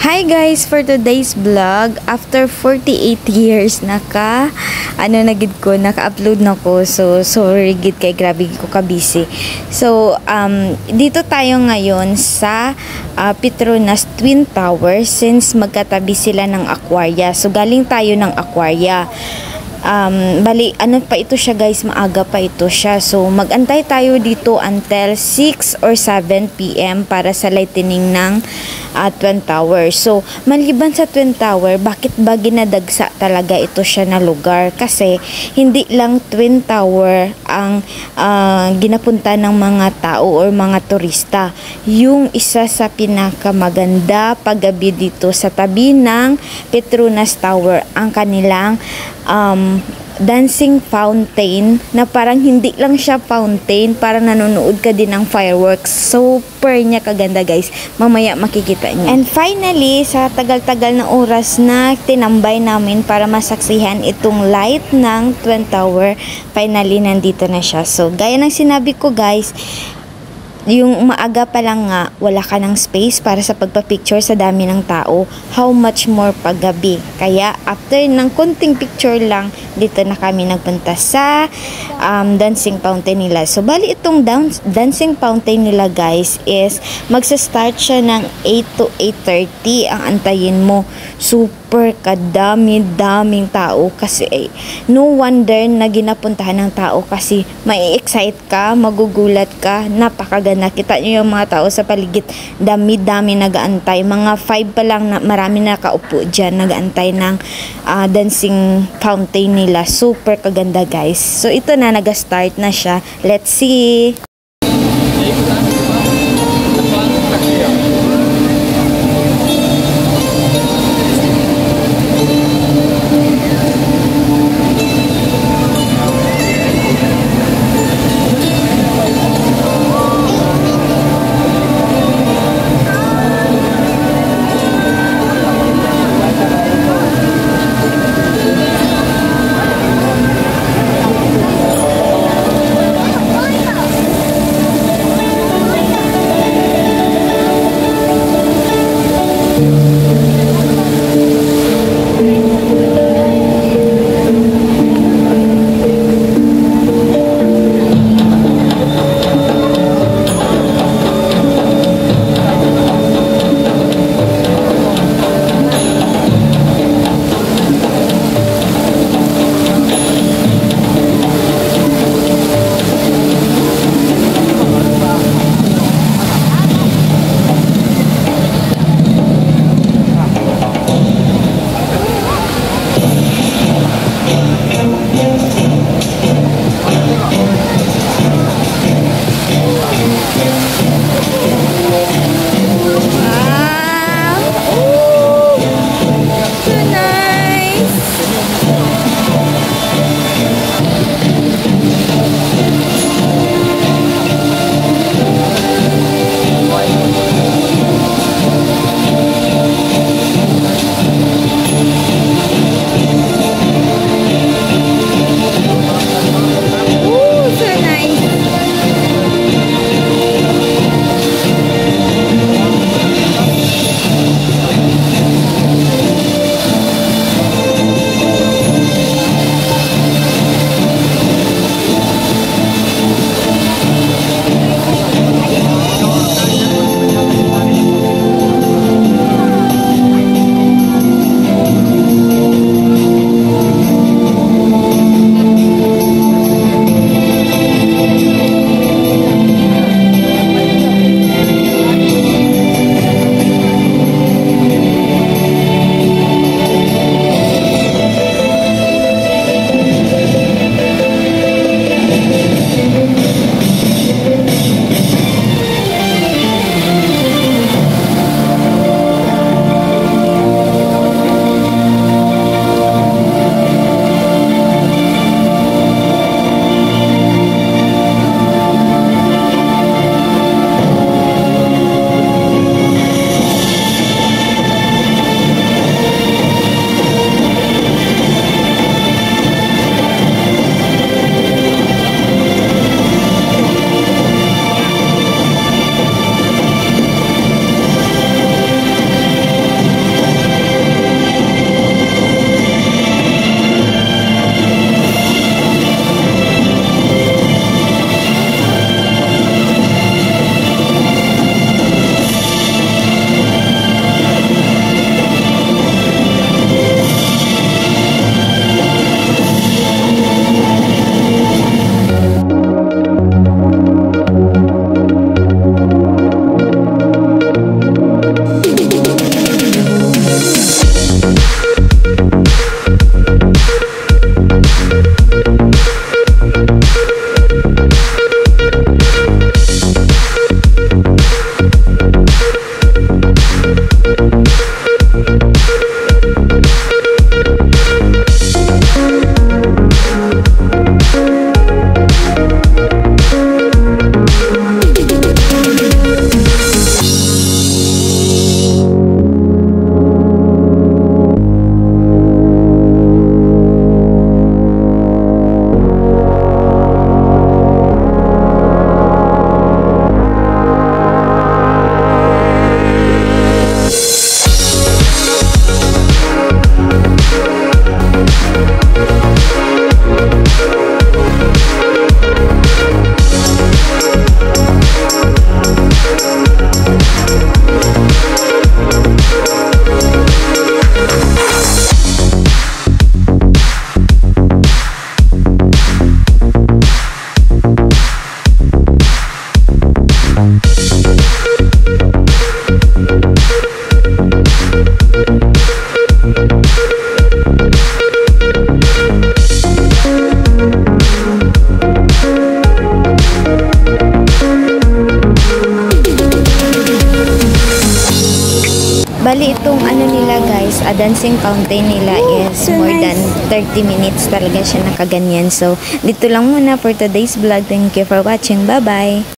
Hi guys, for today's vlog, after 48 years naka-upload na ko. So sorry gid kay grabe ko ka busy. So dito tayo ngayon sa Petronas Twin Tower since magkatabi sila ng Aquaria. So galing tayo ng Aquaria. Bali, ano pa ito siya guys, maaga pa ito siya. So, magantay tayo dito until 6 or 7 p.m. para sa lightening ng Twin Tower. So, maliban sa Twin Tower, bakit ba ginadagsa talaga ito siya na lugar? Kasi, hindi lang Twin Tower ang ginapunta ng mga tao or mga turista. Yung isa sa pinakamaganda paggabi dito sa tabi ng Petronas Tower, ang kanilang dancing fountain na parang hindi lang siya fountain, parang nanonood ka din ng fireworks. Super niya kaganda guys, mamaya makikita niyo. And finally, sa tagal-tagal na oras na tinambay namin para masaksihan itong light ng Twin Tower, finally nandito na siya. So gaya ng sinabi ko guys, yung maaga pa lang nga, wala ka ng space para sa pagpa-picture sa dami ng tao. How much more paggabi. Kaya, after ng konting picture lang, dito na kami nagpunta sa dancing fountain nila. So, bali itong dancing fountain nila guys is magsa-start siya ng 8 to 8:30 ang antayin mo. Super kadami-daming tao kasi no wonder na ginapuntahan ng tao kasi mai-excite ka, magugulat ka, napakaganda. Nakita nyo yung mga tao sa paligid, dami-dami nag-aantay. Mga 5 pa lang na marami nakaupo dyan, nag-aantay ng dancing fountain nila. Super kaganda guys. So ito na, nag-start na siya. Let's see! Kasi itong ano nila guys, a dancing fountain nila is so more nice. than 30 minutes talaga siya nakaganyan. So, dito lang muna for today's vlog. Thank you for watching. Bye-bye!